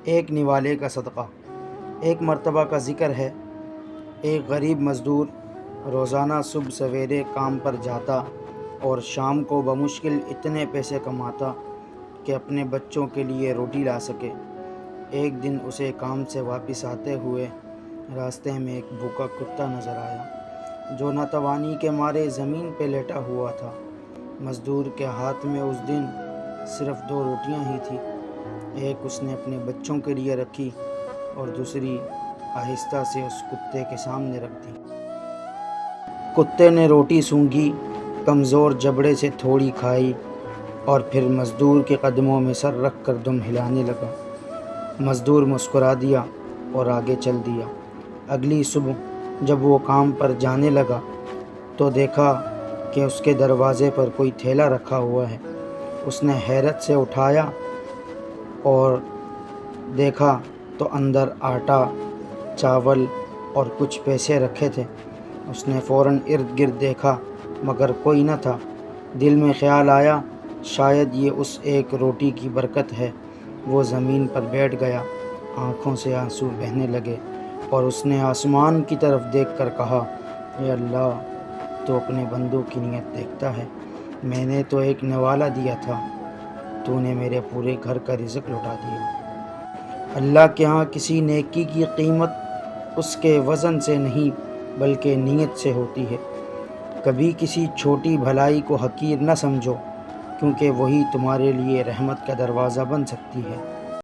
ایک نوالے کا صدقہ۔ ایک مرتبہ کا ذکر ہے، ایک غریب مزدور روزانہ صبح سویرے کام پر جاتا اور شام کو بمشکل اتنے پیسے کماتا کہ اپنے بچوں کے لیے روٹی لا سکے۔ ایک دن اسے کام سے واپس آتے ہوئے راستے میں ایک بھوکا کتا نظر آیا جو ناتوانی کے مارے زمین پہ لیٹا ہوا تھا۔ مزدور کے ہاتھ میں اس دن صرف 2 روٹیاں ہی تھیں۔ ایک اس نے اپنے بچوں کے لیے رکھی اور دوسری آہستہ سے اس کتے کے سامنے رکھ دی۔ کتے نے روٹی سونگھی، کمزور جبڑے سے تھوڑی کھائی اور پھر مزدور کے قدموں میں سر رکھ کر دم ہلانے لگا۔ مزدور مسکرا دیا اور آگے چل دیا۔ اگلی صبح جب وہ کام پر جانے لگا تو دیکھا کہ اس کے دروازے پر کوئی تھیلا رکھا ہوا ہے۔ اس نے حیرت سے اٹھایا اور دیکھا تو اندر آٹا، چاول اور کچھ پیسے رکھے تھے۔ اس نے فوراً ارد گرد دیکھا مگر کوئی نہ تھا۔ دل میں خیال آیا شاید یہ اس ایک روٹی کی برکت ہے۔ وہ زمین پر بیٹھ گیا، آنکھوں سے آنسو بہنے لگے اور اس نے آسمان کی طرف دیکھ کر کہا، اے اللہ، تو اپنے بندوں کی نیت دیکھتا ہے۔ میں نے تو ایک نوالا دیا تھا، تو نے میرے پورے گھر کا رزق لوٹا دیا۔ اللہ کے ہاں کسی نیکی کی قیمت اس کے وزن سے نہیں بلکہ نیت سے ہوتی ہے۔ کبھی کسی چھوٹی بھلائی کو حقیر نہ سمجھو، کیونکہ وہی تمہارے لیے رحمت کا دروازہ بن سکتی ہے۔